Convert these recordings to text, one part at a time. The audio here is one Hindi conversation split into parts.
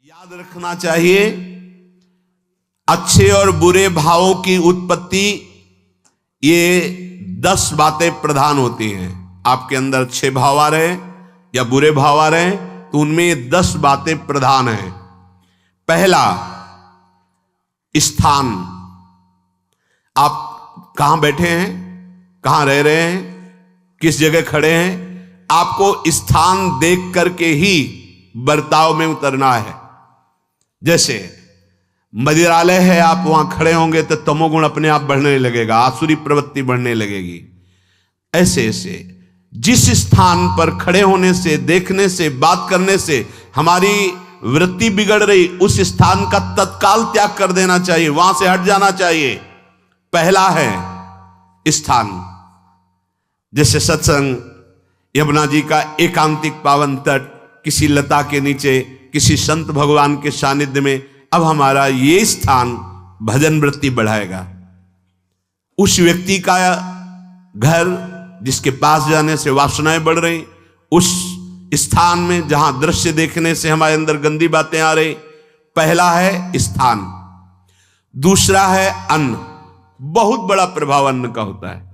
याद रखना चाहिए, अच्छे और बुरे भावों की उत्पत्ति, ये 10 बातें प्रधान होती हैं। आपके अंदर अच्छे भाव आ रहे या बुरे भाव आ रहे तो उनमें ये 10 बातें प्रधान हैं। पहला, स्थान। आप कहां बैठे हैं, कहां रह रहे हैं, किस जगह खड़े हैं, आपको स्थान देख करके ही बर्ताव में उतरना है। जैसे मदिरालय है, आप वहां खड़े होंगे तो तमोगुण अपने आप बढ़ने लगेगा, आसुरी प्रवृत्ति बढ़ने लगेगी। ऐसे ऐसे जिस स्थान पर खड़े होने से, देखने से, बात करने से हमारी वृत्ति बिगड़ रही, उस स्थान का तत्काल त्याग कर देना चाहिए, वहां से हट जाना चाहिए। पहला है स्थान। जैसे सत्संग, यमुना जी का एकांतिक पावन तट, किसी लता के नीचे, किसी संत भगवान के सानिध्य में, अब हमारा ये स्थान भजन वृत्ति बढ़ाएगा। उस व्यक्ति का घर जिसके पास जाने से वासनाएं बढ़ रही, उस स्थान में जहां दृश्य देखने से हमारे अंदर गंदी बातें आ रही, पहला है स्थान। दूसरा है अन्न। बहुत बड़ा प्रभाव अन्न का होता है।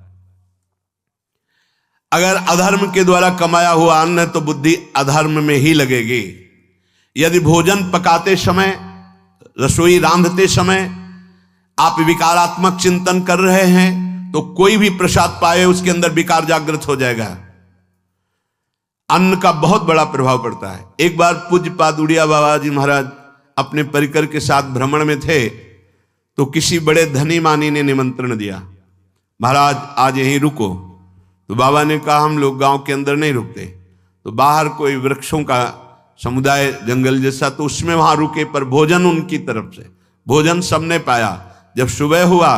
अगर अधर्म के द्वारा कमाया हुआ अन्न है तो बुद्धि अधर्म में ही लगेगी। यदि भोजन पकाते समय, रसोई रांधते समय आप विकारात्मक चिंतन कर रहे हैं तो कोई भी प्रसाद पाए उसके अंदर विकार जागृत हो जाएगा। अन्न का बहुत बड़ा प्रभाव पड़ता है। एक बार पूज्य पाद उड़िया बाबा जी महाराज अपने परिकर के साथ भ्रमण में थे तो किसी बड़े धनी मानी ने निमंत्रण दिया, महाराज आज यहीं रुको। तो बाबा ने कहा हम लोग गांव के अंदर नहीं रुकते। तो बाहर कोई वृक्षों का समुदाय, जंगल जैसा, तो उसमें वहां रुके, पर भोजन उनकी तरफ से, भोजन सबने पाया। जब सुबह हुआ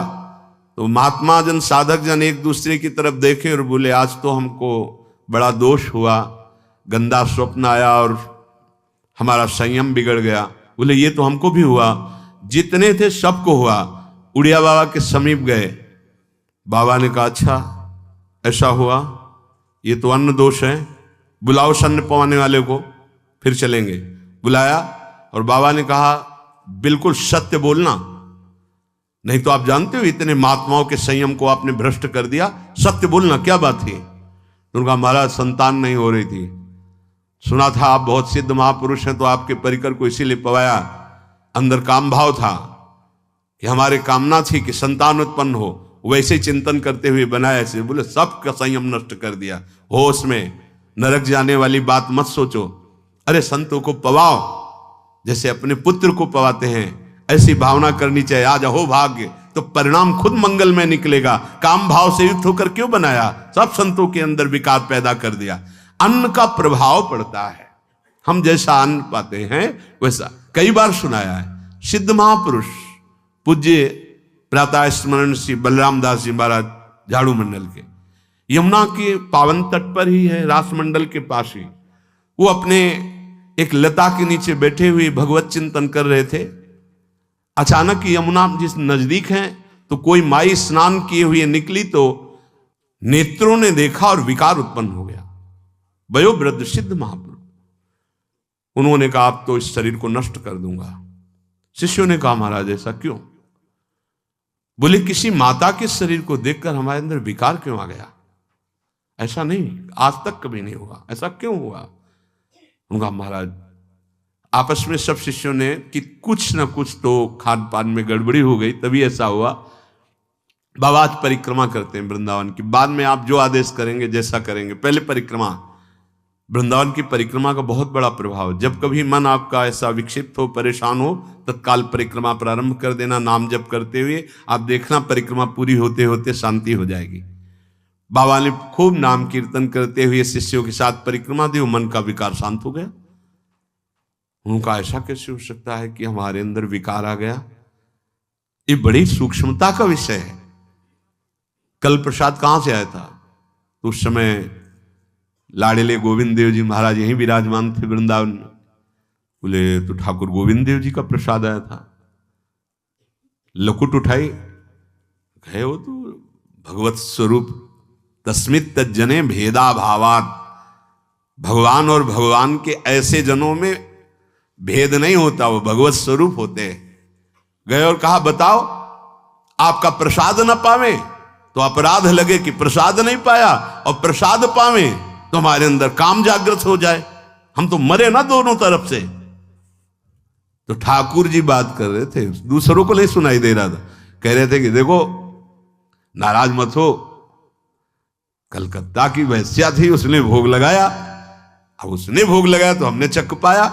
तो महात्मा जन, साधक जन एक दूसरे की तरफ देखे और बोले आज तो हमको बड़ा दोष हुआ, गंदा स्वप्न आया और हमारा संयम बिगड़ गया। बोले ये तो हमको भी हुआ, जितने थे सबको हुआ। उड़िया बाबा के समीप गए। बाबा ने कहा अच्छा ऐसा हुआ, ये तो अन्न दोष है, बुलाओ सन्न पवाने वाले को, फिर चलेंगे। बुलाया और बाबा ने कहा बिल्कुल सत्य बोलना, नहीं तो आप जानते हो इतने महात्माओं के संयम को आपने भ्रष्ट कर दिया, सत्य बोलना क्या बात थी। तो उनका महाराज संतान नहीं हो रही थी, सुना था आप बहुत सिद्ध महापुरुष हैं तो आपके परिकर को इसीलिए पवाया, अंदर काम भाव था कि हमारे कामना थी कि संतान उत्पन्न हो, वैसे ही चिंतन करते हुए बनाया ऐसे। बोले सबका संयम नष्ट कर दिया। होश में, नरक जाने वाली बात मत सोचो। अरे संतों को पवाओ जैसे अपने पुत्र को पवाते हैं, ऐसी भावना करनी चाहिए। आज हो भाग्य तो परिणाम खुद मंगल में निकलेगा। काम भाव से युक्त होकर क्यों बनाया, सब संतों के अंदर विकार पैदा कर दिया। अन्न का प्रभाव पड़ता है। हम जैसा अन्न पाते हैं वैसा, कई बार सुनाया है, सिद्ध महापुरुष पूज्य प्रातः स्मरण श्री बलराम दास जी महाराज झाड़ू मंडल के, यमुना के पावन तट पर ही है, रास मंडल के पास ही, वो अपने एक लता के नीचे बैठे हुए भगवत चिंतन कर रहे थे। अचानक यमुना जिस नजदीक है तो कोई माई स्नान किए हुए निकली तो नेत्रों ने देखा और विकार उत्पन्न हो गया। वयोवृद्ध सिद्ध महापुरुष, उन्होंने कहा आप तो इस शरीर को नष्ट कर दूंगा। शिष्यों ने कहा महाराज ऐसा क्यों। बोले किसी माता के शरीर को देखकर हमारे अंदर विकार क्यों आ गया, ऐसा नहीं, आज तक कभी नहीं हुआ, ऐसा क्यों हुआ। उनका महाराज आपस में सब शिष्यों ने कि कुछ ना कुछ तो खान पान में गड़बड़ी हो गई तभी ऐसा हुआ। बाबा आज परिक्रमा करते हैं वृंदावन की, बाद में आप जो आदेश करेंगे जैसा करेंगे, पहले परिक्रमा। वृंदावन की परिक्रमा का बहुत बड़ा प्रभाव। जब कभी मन आपका ऐसा विक्षिप्त हो, परेशान हो, तत्काल परिक्रमा प्रारंभ कर देना, नाम जप करते हुए। आप देखना परिक्रमा पूरी होते होते शांति हो जाएगी। बाबा ने खूब नाम कीर्तन करते हुए शिष्यों के साथ परिक्रमा दी, मन का विकार शांत हो गया। उनका ऐसा कैसे हो सकता है कि हमारे अंदर विकार आ गया, ये बड़ी सूक्ष्मता का विषय है। कल प्रसाद कहां से आया था, तो उस समय लाड़ेले गोविंद देव जी महाराज यहीं विराजमान थे वृंदावन में। बोले तो ठाकुर गोविंद देव जी का प्रसाद आया था। लकुट उठाई, गए वो तो भगवत स्वरूप तस्मित तज्जने भेदा भावात, भगवान और भगवान के ऐसे जनों में भेद नहीं होता, वो भगवत स्वरूप होते हैं। गए और कहा बताओ आपका प्रसाद न पावे तो अपराध लगे कि प्रसाद नहीं पाया, और प्रसाद पावे तो हमारे अंदर काम जागृत हो जाए, हम तो मरे ना दोनों तरफ से। तो ठाकुर जी बात कर रहे थे, दूसरों को नहीं सुनाई दे रहा था। कह रहे थे कि देखो नाराज मत हो, कलकत्ता की वैश्या थी, उसने भोग लगाया, अब उसने भोग लगाया तो हमने चख पाया,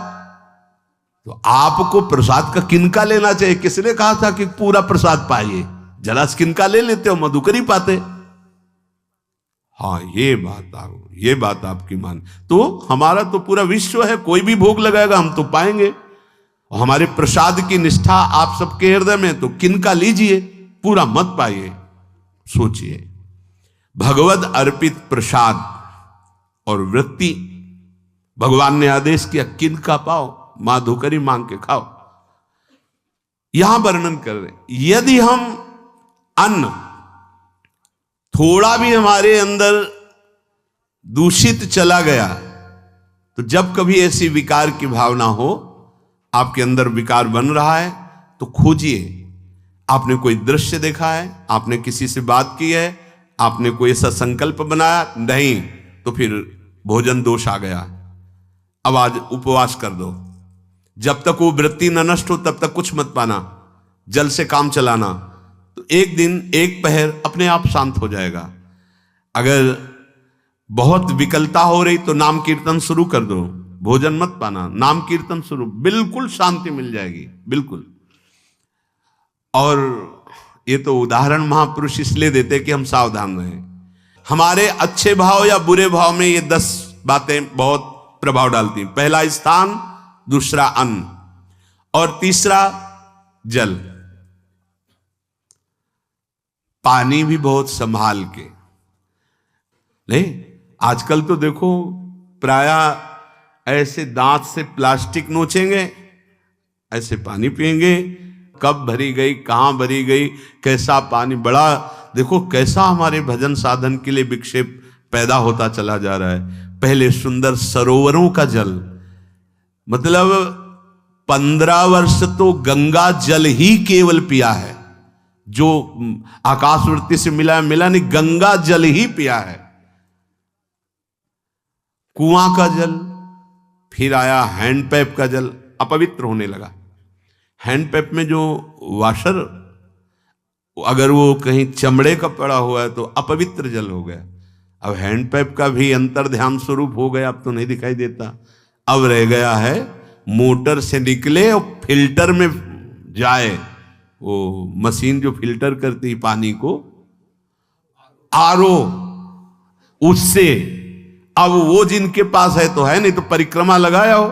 तो आपको प्रसाद का किनका लेना चाहिए? किसने कहा था कि पूरा प्रसाद पाइए? जरा किनका ले लेते हो, मधुकर ही पाते। हाँ ये बात आपकी मान, तो हमारा तो पूरा विश्व है, कोई भी भोग लगाएगा हम तो पाएंगे। और हमारे प्रसाद की निष्ठा आप सबके हृदय में, तो किनका लीजिए, पूरा मत पाइए। सोचिए, भगवद अर्पित प्रसाद और वृत्ति भगवान ने आदेश किया किनका पाओ, माधुकरी मांग के खाओ। यहां वर्णन कर रहे, यदि हम अन्न थोड़ा भी हमारे अंदर दूषित चला गया, तो जब कभी ऐसी विकार की भावना हो, आपके अंदर विकार बन रहा है, तो खोजिए। आपने कोई दृश्य देखा है, आपने किसी से बात की है, आपने कोई ऐसा संकल्प बनाया, नहीं, तो फिर भोजन दोष आ गया। अब आज उपवास कर दो, जब तक वो वृत्ति न नष्ट हो तब तक कुछ मत पाना, जल से काम चलाना, तो एक दिन एक पहर अपने आप शांत हो जाएगा। अगर बहुत विकलता हो रही तो नाम कीर्तन शुरू कर दो, भोजन मत पाना, नाम कीर्तन शुरू, बिल्कुल शांति मिल जाएगी, बिल्कुल। और ये तो उदाहरण महापुरुष इसलिए देते कि हम सावधान रहें। हमारे अच्छे भाव या बुरे भाव में ये 10 बातें बहुत प्रभाव डालती हैं। पहला स्थान, दूसरा अन्न, और तीसरा जल। पानी भी बहुत संभाल के, नहीं आजकल तो देखो प्रायः ऐसे दांत से प्लास्टिक नोचेंगे, ऐसे पानी पिएंगे, कब भरी गई, कहां भरी गई, कैसा पानी, बड़ा देखो कैसा हमारे भजन साधन के लिए विक्षेप पैदा होता चला जा रहा है। पहले सुंदर सरोवरों का जल, मतलब 15 वर्ष तो गंगा जल ही केवल पिया है, जो आकाशवृत्ति से मिला नहीं, गंगा जल ही पिया है। कुआं का जल, फिर आया हैंडपैप का जल, अपवित्र होने लगा। हैंडपैप में जो वाशर, अगर वो कहीं चमड़े का पड़ा हुआ है तो अपवित्र जल हो गया। अब हैंडपैप का भी अंतर ध्यान स्वरूप हो गया, अब तो नहीं दिखाई देता। अब रह गया है मोटर से निकले और फिल्टर में जाए, वो मशीन जो फिल्टर करती है पानी को, आरओ, उससे। अब वो जिनके पास है तो है, नहीं तो परिक्रमा लगाया हो,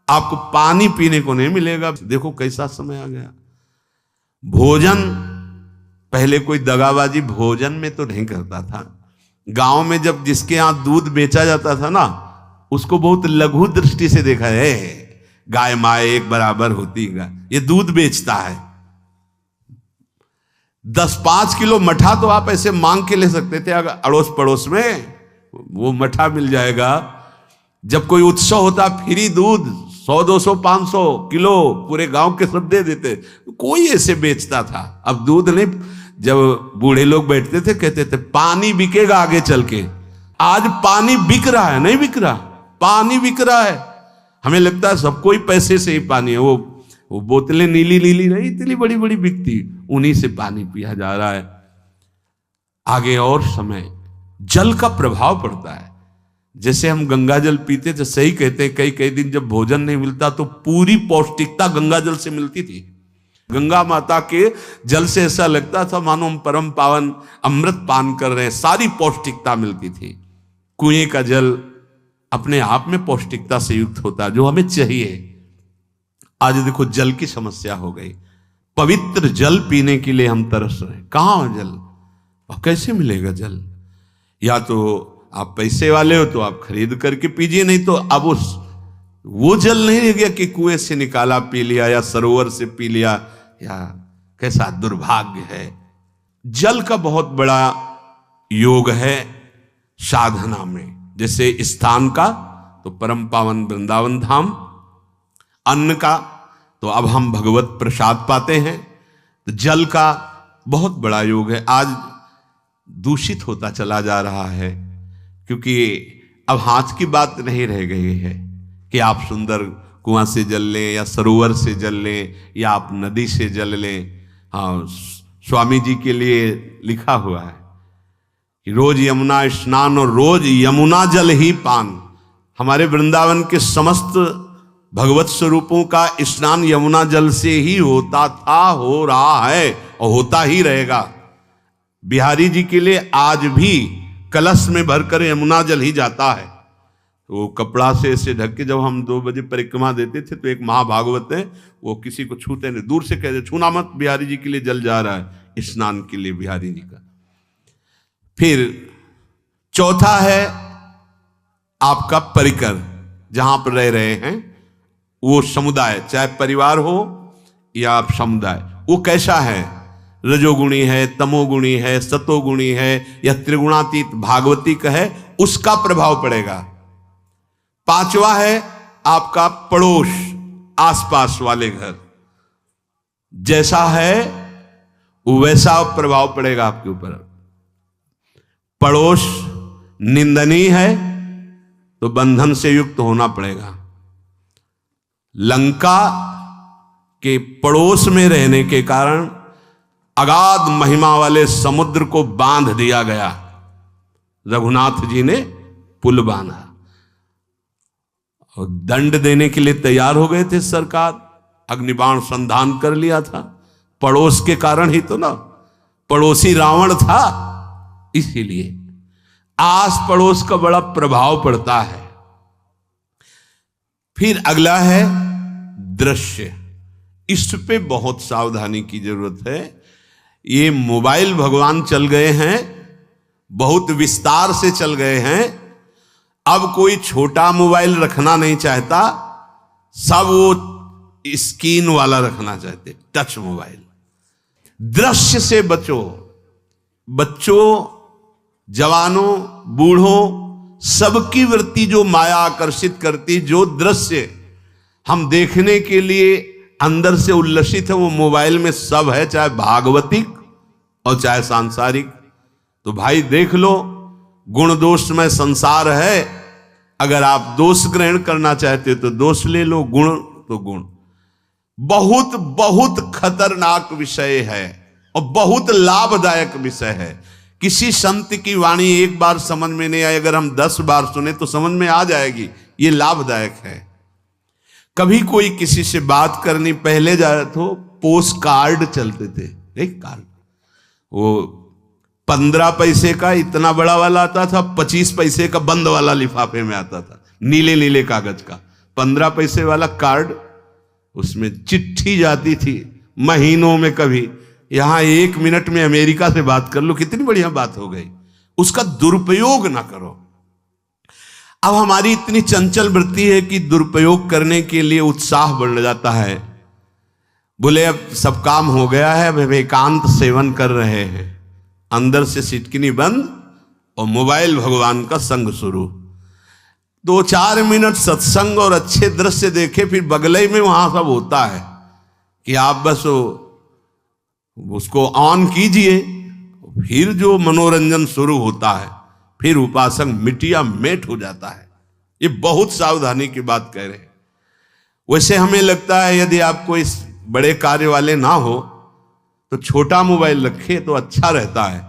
आपको पानी पीने को नहीं मिलेगा। देखो कैसा समय आ गया। भोजन, पहले कोई दगाबाजी भोजन में तो नहीं करता था। गांव में जब जिसके यहां दूध बेचा जाता था ना, उसको बहुत लघु दृष्टि से देखा है, गाय माए एक बराबर होती है, ये दूध बेचता है। 10-5 किलो मठा तो आप ऐसे मांग के ले सकते थे, अगर अड़ोस पड़ोस में वो मठा मिल जाएगा। जब कोई उत्सव होता, फ्री दूध 100-200 500 किलो पूरे गांव के सब दे देते, कोई ऐसे बेचता था। अब दूध नहीं, जब बूढ़े लोग बैठते थे कहते थे पानी बिकेगा आगे चल के। आज पानी बिक रहा है, नहीं बिक रहा, पानी बिक रहा है। हमें लगता है सबको ही पैसे से ही पानी है, वो बोतलें नीली नीली नहीं, इतनी बड़ी बड़ी बिकती, उन्हीं से पानी पिया जा रहा है। आगे और समय जल का प्रभाव पड़ता है। जैसे हम गंगा जल पीते थे, सही कहते हैं, कई दिन जब भोजन नहीं मिलता तो पूरी पौष्टिकता गंगा जल से मिलती थी। गंगा माता के जल से ऐसा लगता था मानो हम परम पावन अमृत पान कर रहे हैं, सारी पौष्टिकता मिलती थी। कुएं का जल अपने आप में पौष्टिकता से युक्त होता, जो हमें चाहिए। आज देखो जल की समस्या हो गई, पवित्र जल पीने के लिए हम तरस रहे हैं। कहां जल, और कैसे मिलेगा जल? या तो आप पैसे वाले हो तो आप खरीद करके पीजिए, नहीं तो अब वो जल नहीं रह गया कि कुएं से निकाला पी लिया या सरोवर से पी लिया, या कैसा दुर्भाग्य है। जल का बहुत बड़ा योग है साधना में। जैसे स्थान का तो परम पावन वृंदावन धाम, अन्न का, तो अब हम भगवत प्रसाद पाते हैं। तो जल का बहुत बड़ा योग है। आज दूषित होता चला जा रहा है, क्योंकि अब हाथ की बात नहीं रह गई है कि आप सुंदर कुआं से जल लें या सरोवर से जल लें या आप नदी से जल लें। हाँ, स्वामी जी के लिए लिखा हुआ है कि रोज यमुना स्नान और रोज यमुना जल ही पान। हमारे वृंदावन के समस्त भगवत स्वरूपों का स्नान यमुना जल से ही होता था, हो रहा है और होता ही रहेगा। बिहारी जी के लिए आज भी कलश में भरकर यमुना जल ही जाता है। तो कपड़ा से ऐसे ढक के जब हम 2 बजे परिक्रमा देते थे तो एक महाभागवत है, वो किसी को छूते नहीं, दूर से कहते छूना मत, बिहारी जी के लिए जल जा रहा है स्नान के लिए बिहारी जी का। फिर चौथा है आपका परिकर, जहां पर रह रहे हैं वो समुदाय, चाहे परिवार हो या समुदाय, वो कैसा है, रजोगुणी है, तमोगुणी है, सतोगुणी है या त्रिगुणातीत भागवतिक है, उसका प्रभाव पड़ेगा। पांचवा है आपका पड़ोस, आसपास वाले घर, जैसा है वैसा प्रभाव पड़ेगा आपके ऊपर। पड़ोस निंदनीय है तो बंधन से युक्त होना पड़ेगा। लंका के पड़ोस में रहने के कारण अगाध महिमा वाले समुद्र को बांध दिया गया, रघुनाथ जी ने पुल बांधा और दंड देने के लिए तैयार हो गए थे सरकार, अग्निबाण संधान कर लिया था, पड़ोस के कारण ही तो ना, पड़ोसी रावण था। इसीलिए आस पड़ोस का बड़ा प्रभाव पड़ता है। फिर अगला है दृश्य, इस पे बहुत सावधानी की जरूरत है। ये मोबाइल भगवान चल गए हैं, बहुत विस्तार से चल गए हैं। अब कोई छोटा मोबाइल रखना नहीं चाहता, सब वो स्क्रीन वाला रखना चाहते, टच मोबाइल। दृश्य से बचो, बच्चों, जवानों, बूढ़ों, सबकी वृत्ति जो माया आकर्षित करती, जो दृश्य हम देखने के लिए अंदर से उल्लसित है, वो मोबाइल में सब है, चाहे भागवतिक और चाहे सांसारिक। तो भाई देख लो, गुण दोष में संसार है। अगर आप दोष ग्रहण करना चाहते हो तो दोष ले लो, गुण तो गुण। बहुत बहुत खतरनाक विषय है और बहुत लाभदायक विषय है। किसी संत की वाणी एक बार समझ में नहीं आई, अगर हम 10 बार सुने तो समझ में आ जाएगी, ये लाभदायक है। कभी कोई किसी से बात करनी, पहले जाए तो पोस्ट कार्ड चलते थे, एक कार्ड, वो 15 पैसे का इतना बड़ा वाला आता था, 25 पैसे का बंद वाला लिफाफे में आता था, नीले नीले कागज का 15 पैसे वाला कार्ड, उसमें चिट्ठी जाती थी महीनों में। कभी यहां 1 मिनट में अमेरिका से बात कर लो, कितनी बढ़िया बात हो गई। उसका दुरुपयोग ना करो। अब हमारी इतनी चंचल वृत्ति है कि दुरुपयोग करने के लिए उत्साह बढ़ जाता है। बोले अब सब काम हो गया है, अब एकांत सेवन कर रहे हैं, अंदर से सिटकिनी बंद और मोबाइल भगवान का संग शुरू। 2-4 मिनट सत्संग और अच्छे दृश्य देखे, फिर बगले में वहां सब होता है कि आप बस उसको ऑन कीजिए, फिर जो मनोरंजन शुरू होता है, फिर उपासक मिटिया मेट हो जाता है। ये बहुत सावधानी की बात कह रहे हैं। वैसे हमें लगता है यदि आपको इस बड़े कार्य वाले ना हो तो छोटा मोबाइल रखे तो अच्छा रहता है।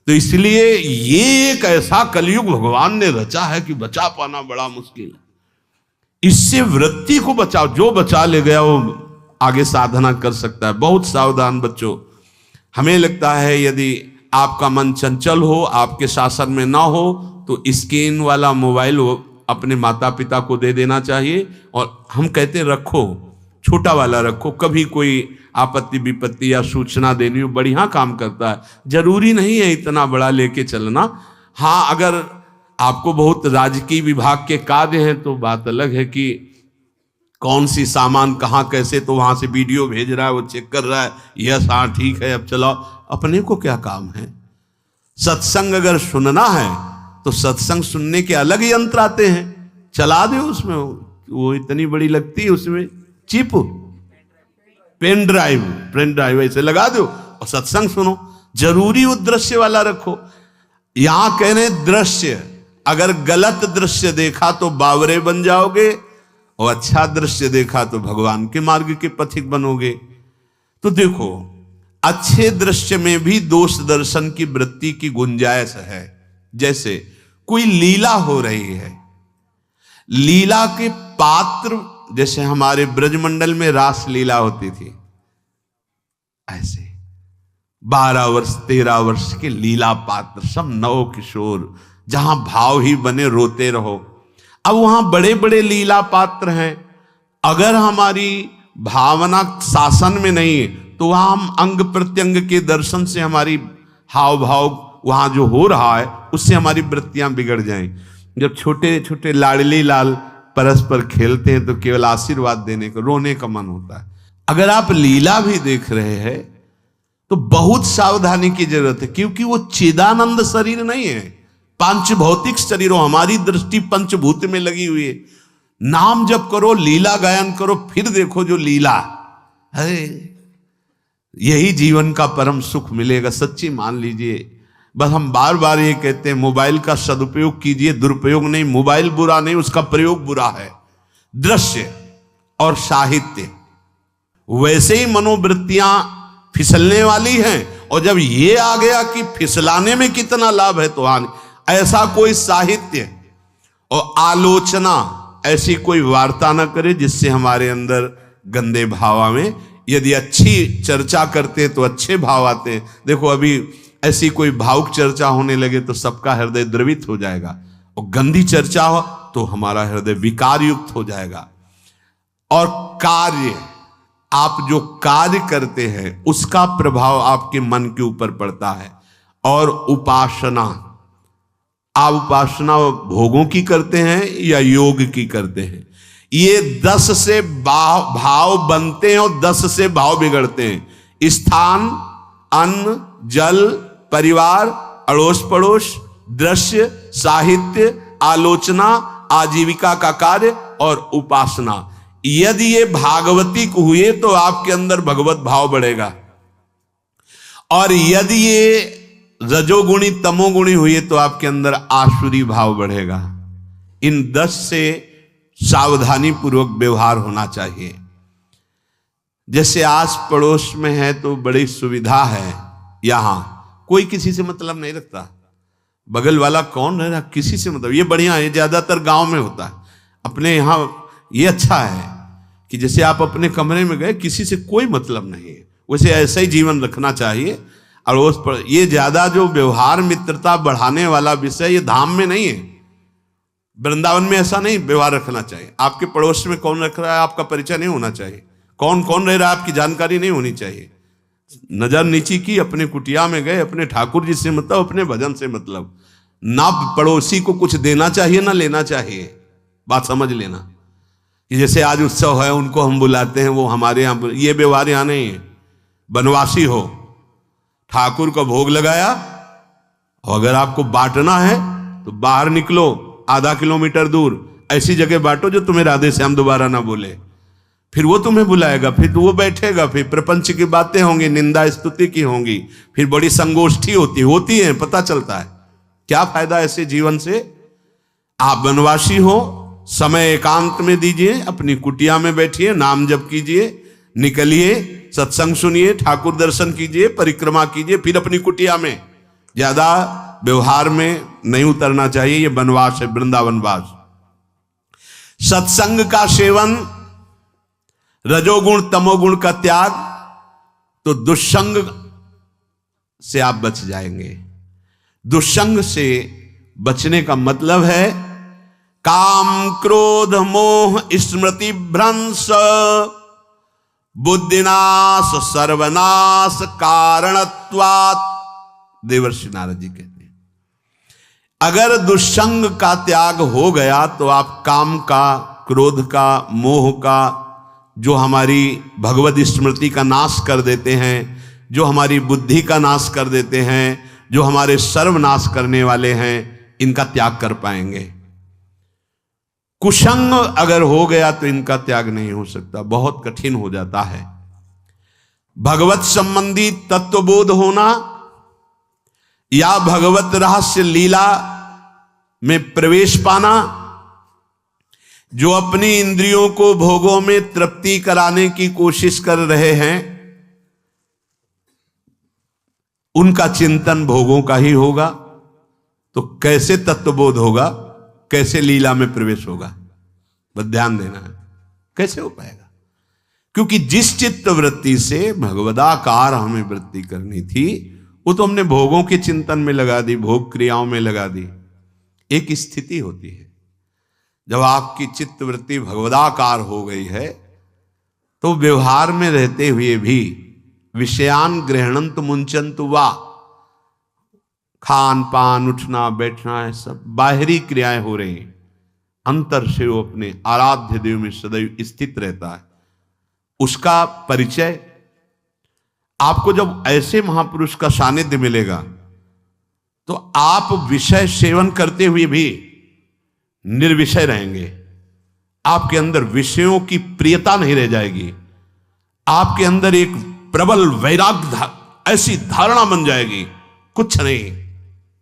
तो इसलिए ये एक ऐसा कलयुग भगवान ने रचा है कि बचा पाना बड़ा मुश्किल है। इससे वृत्ति को बचाओ, जो बचा ले गया वो आगे साधना कर सकता है। बहुत सावधान बच्चों। हमें लगता है यदि आपका मन चंचल हो, आपके शासन में ना हो, तो स्क्रीन वाला मोबाइल अपने माता पिता को दे देना चाहिए। और हम कहते रखो, छोटा वाला रखो, कभी कोई आपत्ति विपत्ति या सूचना देनी हो, बढ़िया काम करता है। जरूरी नहीं है इतना बड़ा लेके चलना। हाँ, अगर आपको बहुत राजकीय विभाग के कार्य हैं तो बात अलग है कि कौन सी सामान कहाँ कैसे, तो वहां से वीडियो भेज रहा है, वो चेक कर रहा है, यस हाँ ठीक है अब चलाओ। अपने को क्या काम है? सत्संग अगर सुनना है तो सत्संग सुनने के अलग यंत्र आते हैं, चला दे उसमें, वो इतनी बड़ी लगती है, उसमें चिप, पेन ड्राइव ऐसे लगा दो और सत्संग सुनो। जरूरी वो दृश्य वाला रखो। यहां कह रहे दृश्य, अगर गलत दृश्य देखा तो बावरे बन जाओगे और अच्छा दृश्य देखा तो भगवान के मार्ग के पथिक बनोगे। तो देखो, अच्छे दृश्य में भी दोष दर्शन की वृत्ति की गुंजाइश है। जैसे कोई लीला हो रही है, लीला के पात्र, जैसे हमारे ब्रजमंडल में रास लीला होती थी, ऐसे 12 वर्ष 13 वर्ष के लीला पात्र, सब नव किशोर, जहां भाव ही बने रोते रहो। अब वहां बड़े बड़े लीला पात्र हैं, अगर हमारी भावना शासन में नहीं है तो वहां हम अंग प्रत्यंग के दर्शन से हमारी हाव भाव वहां जो हो रहा है उससे हमारी वृत्तियां बिगड़ जाएं। जब छोटे छोटे लाडली लाल परस्पर खेलते हैं तो केवल आशीर्वाद देने को, रोने का मन होता है। अगर आप लीला भी देख रहे हैं तो बहुत सावधानी की जरूरत है, क्योंकि वो चिदानंद शरीर नहीं है, पांच भौतिक शरीरों, हमारी दृष्टि पंचभूत में लगी हुई है। नाम जप करो, लीला गायन करो, फिर देखो जो लीला है, यही जीवन का परम सुख मिलेगा। सच्ची मान लीजिए। बस हम बार बार ये कहते हैं, मोबाइल का सदुपयोग कीजिए, दुरुपयोग नहीं। मोबाइल बुरा नहीं, उसका प्रयोग बुरा है। दृश्य और साहित्य, वैसे ही मनोवृत्तियां फिसलने वाली हैं, और जब ये आ गया कि फिसलाने में कितना लाभ है तो ऐसा कोई साहित्य और आलोचना, ऐसी कोई वार्ता न करे जिससे हमारे अंदर गंदे भाव आवे। यदि अच्छी चर्चा करते हैं तो अच्छे भाव आते हैं। देखो, अभी ऐसी कोई भावुक चर्चा होने लगे तो सबका हृदय द्रवित हो जाएगा, और गंदी चर्चा हो तो हमारा हृदय विकार युक्त हो जाएगा। और कार्य, आप जो कार्य करते हैं उसका प्रभाव आपके मन के ऊपर पड़ता है। और उपासना, आप उपासना भोगों की करते हैं या योग की करते हैं, ये 10 से भाव बनते हैं और 10 से भाव बिगड़ते हैं। स्थान, अन्न, जल, परिवार, अड़ोस पड़ोस, दृश्य, साहित्य, आलोचना, आजीविका का कार्य और उपासना, यदि ये भागवतिक हुए तो आपके अंदर भगवत भाव बढ़ेगा, और यदि ये रजोगुणी तमोगुणी हुए तो आपके अंदर आसुरी भाव बढ़ेगा। इन 10 से सावधानी पूर्वक व्यवहार होना चाहिए। जैसे आस पड़ोस में है तो बड़ी सुविधा है, यहां कोई किसी से मतलब नहीं रखता, बगल वाला कौन रह रहा किसी से मतलब, ये बढ़िया है। ज्यादातर गांव में होता है। अपने यहां ये अच्छा है कि जैसे आप अपने कमरे में गए, किसी से कोई मतलब नहीं है, वैसे ऐसा ही जीवन रखना चाहिए। और उस पर ये ज्यादा जो व्यवहार मित्रता बढ़ाने वाला विषय, ये धाम में नहीं है, वृंदावन में ऐसा नहीं व्यवहार रखना चाहिए। आपके पड़ोस में कौन रख रहा है आपका परिचय नहीं होना चाहिए, कौन कौन रह रहा है आपकी जानकारी नहीं होनी चाहिए। नजर नीची की, अपने कुटिया में गए, अपने ठाकुर जी से मतलब, अपने भजन से मतलब, ना पड़ोसी को कुछ देना चाहिए ना लेना चाहिए। बात समझ लेना कि जैसे आज उत्सव है उनको हम बुलाते हैं, वो हमारे यहाँ, ये व्यवहार यहाँ नहीं है। बनवासी हो, ठाकुर का भोग लगाया, और अगर आपको बांटना है तो बाहर निकलो, आधा किलोमीटर दूर ऐसी जगह बांटो जो तुम्हें राधे श्याम दोबारा ना बोले, फिर वो तुम्हें बुलाएगा, फिर वो बैठेगा, फिर प्रपंच की बातें होंगी, निंदा स्तुति की होंगी, फिर बड़ी संगोष्ठी होती है, पता चलता है। क्या फायदा ऐसे जीवन से? आप वनवासी हो, समय एकांत में दीजिए, अपनी कुटिया में बैठिए, नाम जप कीजिए, निकलिए, सत्संग सुनिए, ठाकुर दर्शन कीजिए, परिक्रमा कीजिए, फिर अपनी कुटिया में। ज्यादा व्यवहार में नहीं उतरना चाहिए, ये वनवास है, वृंदावनवास। सत्संग का सेवन, रजोगुण तमोगुण का त्याग, तो दुष्संग से आप बच जाएंगे। दुष्संग से बचने का मतलब है काम क्रोध मोह स्मृति भ्रंश बुद्धिनाश सर्वनाश कारणत्वात्। देवर्षि नारद जी कहते हैं, अगर दुष्संग का त्याग हो गया तो आप काम का, क्रोध का, मोह का, जो हमारी भगवत स्मृति का नाश कर देते हैं, जो हमारी बुद्धि का नाश कर देते हैं, जो हमारे सर्वनाश करने वाले हैं, इनका त्याग कर पाएंगे। कुसंग अगर हो गया तो इनका त्याग नहीं हो सकता, बहुत कठिन हो जाता है। भगवत संबंधी तत्वबोध होना या भगवत रहस्य लीला में प्रवेश पाना, जो अपनी इंद्रियों को भोगों में तृप्ति कराने की कोशिश कर रहे हैं, उनका चिंतन भोगों का ही होगा, तो कैसे तत्वबोध होगा, कैसे लीला में प्रवेश होगा? बस ध्यान देना है, कैसे हो पाएगा? क्योंकि जिस चित्त वृत्ति से भगवदाकार हमें वृत्ति करनी थी, वो तो हमने भोगों के चिंतन में लगा दी, भोग क्रियाओं में लगा दी। एक स्थिति होती है जब आपकी चित्त वृत्ति भगवदाकार हो गई है, तो व्यवहार में रहते हुए भी विषयान गृहणंत मुंचंत वा, खान पान उठना बैठना है सब बाहरी क्रियाएं हो रही हैं, अंतर से वो अपने आराध्य देव में सदैव स्थित रहता है। उसका परिचय आपको जब ऐसे महापुरुष का सानिध्य मिलेगा, तो आप विषय सेवन करते हुए भी निर्विषय रहेंगे। आपके अंदर विषयों की प्रियता नहीं रह जाएगी, आपके अंदर एक प्रबल वैराग्य ऐसी धारणा बन जाएगी, कुछ नहीं,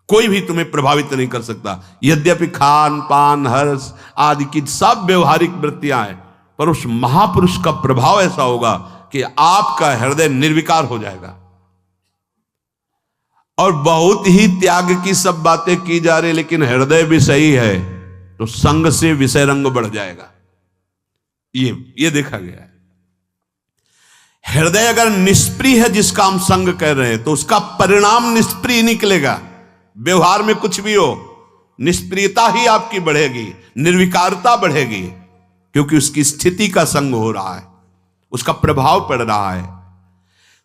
कोई भी तुम्हें प्रभावित नहीं कर सकता। यद्यपि खान पान हर्ष आदि की सब व्यवहारिक वृत्तियां हैं, पर उस महापुरुष का प्रभाव ऐसा होगा कि आपका हृदय निर्विकार हो जाएगा। और बहुत ही त्याग की सब बातें की जा रही, लेकिन हृदय भी सही है, तो संग से विषय रंग बढ़ जाएगा। ये देखा गया है। हृदय अगर निष्प्रिय है, जिसका हम संग कह रहे हैं, तो उसका परिणाम निष्प्रिय निकलेगा। व्यवहार में कुछ भी हो, निष्प्रियता ही आपकी बढ़ेगी, निर्विकारता बढ़ेगी, क्योंकि उसकी स्थिति का संग हो रहा है, उसका प्रभाव पड़ रहा है।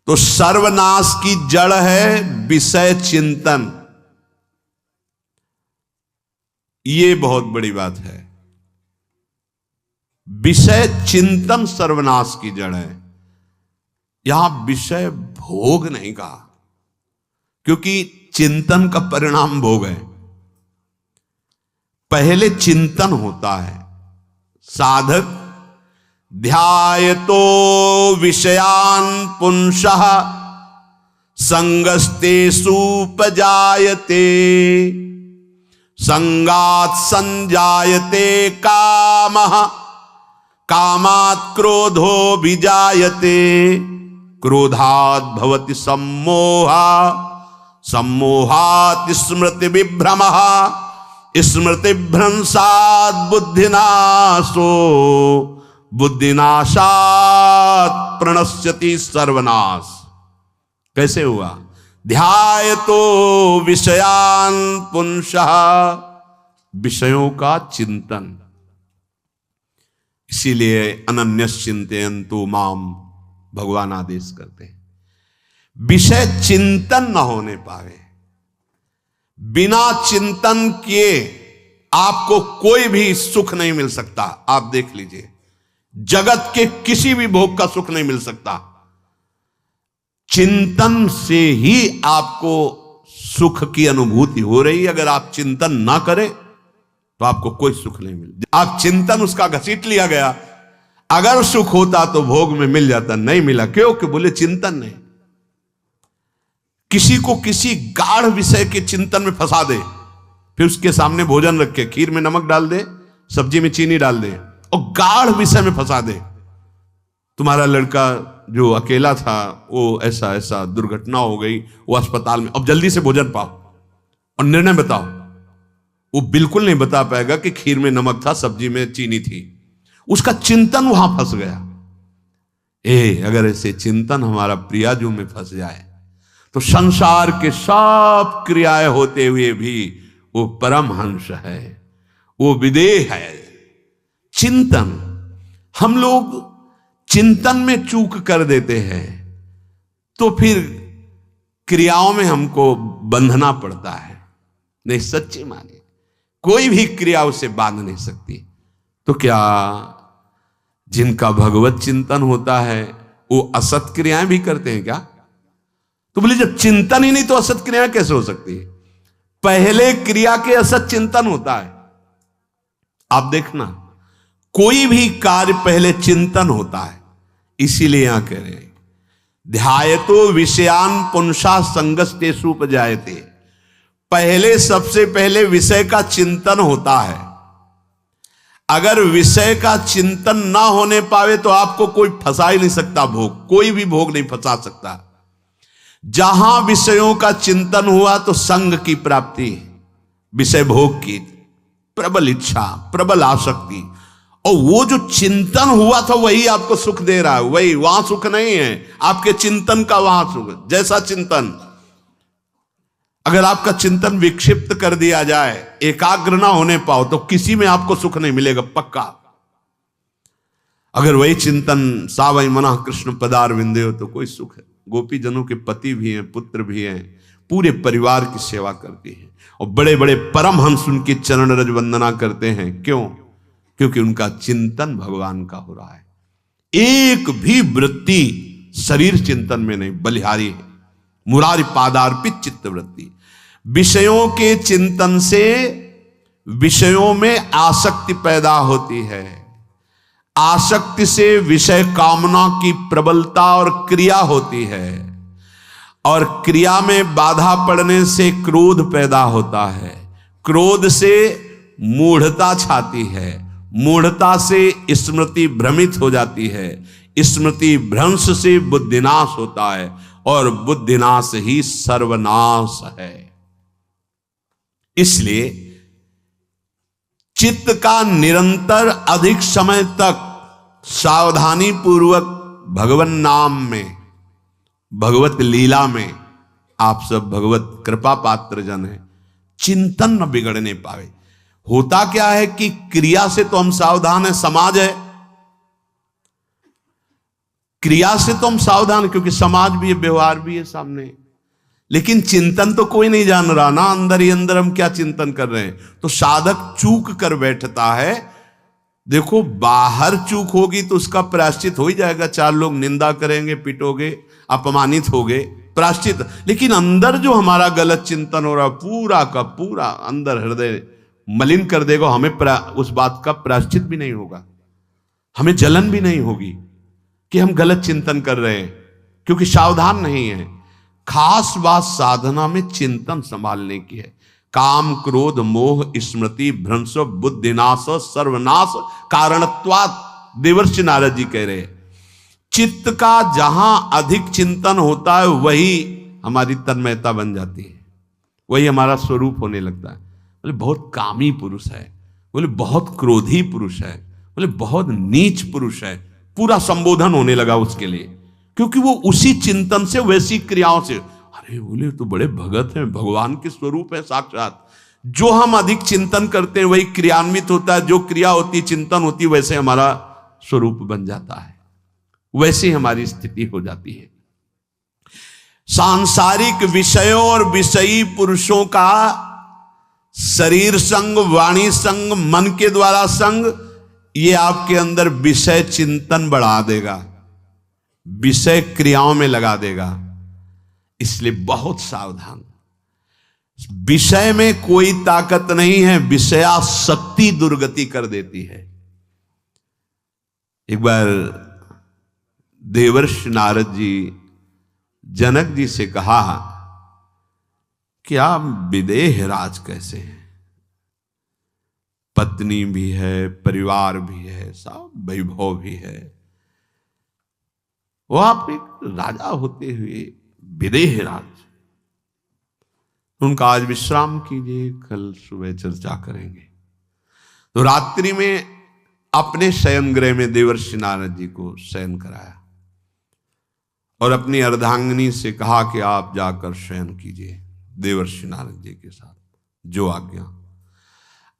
तो सर्वनाश की जड़ है विषय चिंतन। ये बहुत बड़ी बात है। विषय चिंतन सर्वनाश की जड़ है। यहां विषय भोग नहीं कहा, क्योंकि चिंतन का परिणाम भोग है। पहले चिंतन होता है। साधक ध्यायतो विषयान पुंसः संगस्तेषुपजायते संगात् संजायते कामः कामात् क्रोधो विजायते क्रोधात् भवति सम्मोहः सम्मोहात् स्मृति विभ्रमः स्मृति भ्रंशात् बुद्धिनाशो बुद्धिनाशात् प्रणश्यति सर्वनाश। कैसे हुआ? ध्यायतो विषयान पुंसः, विषयों का चिंतन। इसीलिए अनन्यश्चिन्तयन्तु माम भगवान आदेश करते हैं। विषय चिंतन न होने पावे, बिना चिंतन किए आपको कोई भी सुख नहीं मिल सकता। आप देख लीजिए, जगत के किसी भी भोग का सुख नहीं मिल सकता। चिंतन से ही आपको सुख की अनुभूति हो रही है। अगर आप चिंतन ना करें तो आपको कोई सुख नहीं मिल। आप चिंतन उसका घसीट लिया गया। अगर सुख होता तो भोग में मिल जाता, नहीं मिला। क्यों? कि बोले चिंतन नहीं। किसी को किसी गाढ़ विषय के चिंतन में फंसा दे, फिर उसके सामने भोजन रखे, खीर में नमक डाल दे, सब्जी में चीनी डाल दे और गाढ़ विषय में फंसा दे। तुम्हारा लड़का जो अकेला था, वो ऐसा ऐसा दुर्घटना हो गई, वो अस्पताल में, अब जल्दी से भोजन पाओ और निर्णय बताओ। वो बिल्कुल नहीं बता पाएगा कि खीर में नमक था, सब्जी में चीनी थी। उसका चिंतन वहां फंस गया। अगर ऐसे चिंतन हमारा प्रियाजू में फंस जाए तो संसार के सब क्रियाएं होते हुए भी वो परमहंस है, वो विदेह है। चिंतन, हम लोग चिंतन में चूक कर देते हैं तो फिर क्रियाओं में हमको बंधना पड़ता है। नहीं, सच्ची माने कोई भी क्रिया उसे बांध नहीं सकती। तो क्या जिनका भगवत चिंतन होता है वो असत क्रियाएं भी करते हैं क्या? तो बोले जब चिंतन ही नहीं तो असत क्रियाएं कैसे हो सकती है? पहले क्रिया के असत चिंतन होता है। आप देखना, कोई भी कार्य पहले चिंतन होता है। इसीलिए यहां कह रहे हैं ध्यायतो विषयान पुंसा संगस्तेषु उपजायते। पहले सबसे पहले विषय का चिंतन होता है। अगर विषय का चिंतन ना होने पावे तो आपको कोई फंसा ही नहीं सकता भोग, कोई भी भोग नहीं फंसा सकता। जहां विषयों का चिंतन हुआ तो संग की प्राप्ति, विषय भोग की प्रबल इच्छा, प्रबल आसक्ति, और वो जो चिंतन हुआ था वही आपको सुख दे रहा है। वही, वहां सुख नहीं है, आपके चिंतन का वहां सुख। जैसा चिंतन, अगर आपका चिंतन विक्षिप्त कर दिया जाए, एकाग्र ना होने पाओ, तो किसी में आपको सुख नहीं मिलेगा पक्का। अगर वही चिंतन सावई मना कृष्ण पदार विंदे हो तो कोई सुख है। गोपी जनों के पति भी हैं, पुत्र भी हैं, पूरे परिवार की सेवा करती हैं, और बड़े बड़े परमहंस उनकी चरण रज वंदना करते हैं। क्यों? क्योंकि उनका चिंतन भगवान का हो रहा है। एक भी वृत्ति शरीर चिंतन में नहीं, बलिहारी है। मुरारी पादार्पित चित्त वृत्ति। विषयों के चिंतन से विषयों में आसक्ति पैदा होती है। आसक्ति से विषय कामना की प्रबलता और क्रिया होती है, और क्रिया में बाधा पड़ने से क्रोध पैदा होता है। क्रोध से मूढ़ता छाती है, मूढ़ता से स्मृति भ्रमित हो जाती है, स्मृति भ्रंश से बुद्धिनाश होता है, और बुद्धिनाश ही सर्वनाश है। इसलिए चित्त का निरंतर अधिक समय तक सावधानी पूर्वक भगवन नाम में, भगवत लीला में, आप सब भगवत कृपा पात्र जन है, चिंतन न बिगड़ने पावे। होता क्या है कि क्रिया से तो हम सावधान है, समाज है, क्रिया से तो हम सावधान, क्योंकि समाज भी है, व्यवहार भी है सामने, लेकिन चिंतन तो कोई नहीं जान रहा ना, अंदर ही अंदर हम क्या चिंतन कर रहे हैं। तो साधक चूक कर बैठता है। देखो, बाहर चूक होगी तो उसका प्रायश्चित हो ही जाएगा, चार लोग निंदा करेंगे, पिटोगे, अपमानित होगे, प्रायश्चित। लेकिन अंदर जो हमारा गलत चिंतन हो रहा, पूरा का पूरा अंदर हृदय मलिन कर देगा, हमें उस बात का प्रायश्चित भी नहीं होगा, हमें जलन भी नहीं होगी कि हम गलत चिंतन कर रहे हैं, क्योंकि सावधान नहीं है। खास बात साधना में चिंतन संभालने की है। काम क्रोध मोह स्मृति भ्रंश बुद्धिनाश सर्वनाश कारणत्वात्, देवर्षि नारद जी कह रहे हैं। चित्त का जहां अधिक चिंतन होता है वही हमारी तन्मयता बन जाती है, वही हमारा स्वरूप होने लगता है। बोले बहुत कामी पुरुष है, बोले बहुत क्रोधी पुरुष है, बोले बहुत नीच पुरुष है, पूरा संबोधन होने लगा उसके लिए, क्योंकि वो उसी चिंतन से, वैसी क्रियाओं से, अरे बोले तो बड़े भगत हैं, भगवान के स्वरूप है साक्षात। जो हम अधिक चिंतन करते हैं वही क्रियान्वित होता है, जो क्रिया होती, चिंतन होती, वैसे हमारा स्वरूप बन जाता है, वैसी हमारी स्थिति हो जाती है। सांसारिक विषयों और विषयी पुरुषों का शरीर संग, वाणी संग, मन के द्वारा संग, ये आपके अंदर विषय चिंतन बढ़ा देगा, विषय क्रियाओं में लगा देगा। इसलिए बहुत सावधान। विषय में कोई ताकत नहीं है, विषयासक्ति दुर्गति कर देती है। एक बार देवर्षि नारद जी जनक जी से कहा कि आप विदेह राज कैसे हैं, पत्नी भी है, परिवार भी है, सब वैभव भी है, वो आप एक राजा होते हुए विदेह राज। उनका आज विश्राम कीजिए, कल सुबह चर्चा करेंगे। तो रात्रि में अपने शयन गृह में देवर्षि नारद जी को शयन कराया और अपनी अर्धांगिनी से कहा कि आप जाकर शयन कीजिए देवर्षि नारद जी के साथ, जो आज्ञा।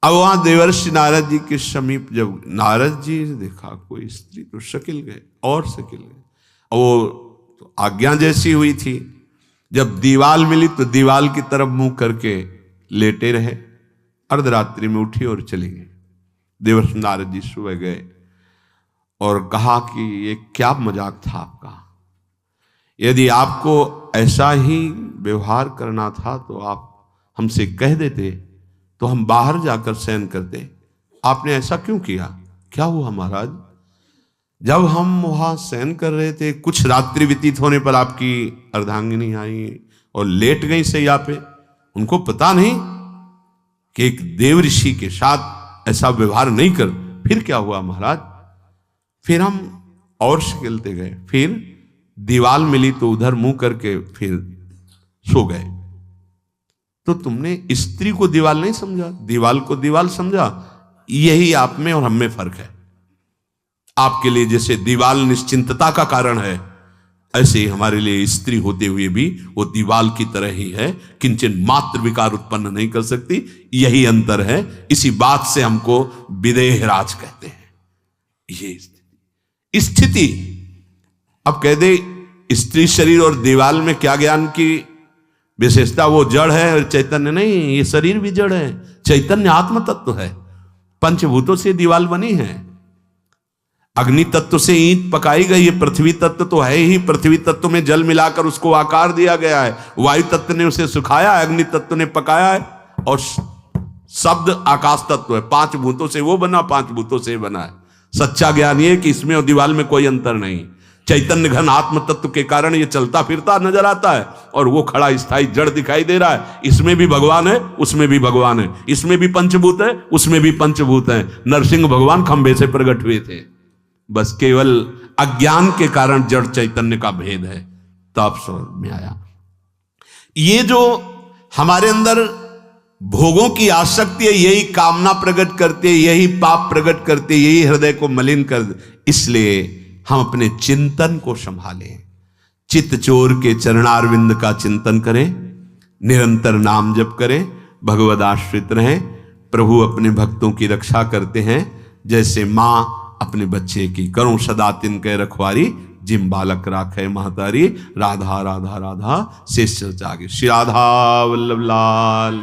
अब वहां देवर्षि नारद जी के समीप जब नारद जी ने देखा कोई स्त्री, तो शकिल गए और शकिल गए। वो तो आज्ञा जैसी हुई थी, जब दीवाल मिली तो दीवाल की तरफ मुंह करके लेटे रहे। अर्धरात्रि में उठी और चली गई। देवर्षि नारद जी सुबह गए और कहा कि ये क्या मजाक था आपका, यदि आपको ऐसा ही व्यवहार करना था तो आप हमसे कह देते तो हम बाहर जाकर शयन करते, आपने ऐसा क्यों किया, क्या हुआ महाराज? जब हम वहां शयन कर रहे थे, कुछ रात्रि व्यतीत होने पर आपकी अर्धांगिनी आई और लेट गई सैया पे। उनको पता नहीं कि एक देव ऋषि के साथ ऐसा व्यवहार नहीं कर। फिर क्या हुआ महाराज? फिर हम और खेलते गए, फिर दीवाल मिली तो उधर मुंह करके फिर सो गए। तो तुमने स्त्री को दीवाल नहीं समझा, दीवाल को दीवाल समझा। यही आप में और हम में फर्क है। आपके लिए जैसे दीवाल निश्चिंतता का कारण है, ऐसे ही हमारे लिए स्त्री होते हुए भी वो दीवाल की तरह ही है, किंचन मात्र विकार उत्पन्न नहीं कर सकती। यही अंतर है। इसी बात से हमको विदेहराज कहते हैं। ये स्थिति अब कह दे स्त्री शरीर और दीवाल में क्या ज्ञान की विशेषता? वो जड़ है और चैतन्य नहीं। ये शरीर भी जड़ है, चैतन्य आत्म तत्व है। पंचभूतों से दीवाल बनी है। अग्नि तत्व से ईंट पकाई गई है। पृथ्वी तत्व तो है ही, पृथ्वी तत्व में जल मिलाकर उसको आकार दिया गया है। वायु तत्व ने उसे सुखाया है, अग्नि तत्व ने पकाया है, और शब्द आकाश तत्व है। 5 भूतों से वो बना, 5 भूतों से बना है। सच्चा ज्ञान ये कि इसमें और दीवाल में कोई अंतर नहीं। चैतन्य घन आत्म तत्व के कारण ये चलता फिरता नजर आता है, और वो खड़ा स्थायी जड़ दिखाई दे रहा है। इसमें भी भगवान है, उसमें भी भगवान है। इसमें भी पंचभूत है, उसमें भी पंचभूत है। नरसिंह भगवान खंबे से प्रकट हुए थे, बस केवल अज्ञान के कारण जड़ चैतन्य का भेद है। तब समझ में आया। ये जो हमारे अंदर भोगों की आसक्ति है, यही कामना प्रकट करती है, यही पाप प्रकट करती है, यही हृदय को मलिन कर। इसलिए हम अपने चिंतन को संभालें। चित्त चोर के चरणारविंद का चिंतन करें, निरंतर नाम जप करें, भगवद आश्रित रहें। प्रभु अपने भक्तों की रक्षा करते हैं, जैसे मां अपने बच्चे की। करूं सदा तिनके रखवारी, जिम बालक राखे महतारी। राधा राधा राधा शेष जागे। श्री राधा वल्लभ लाल।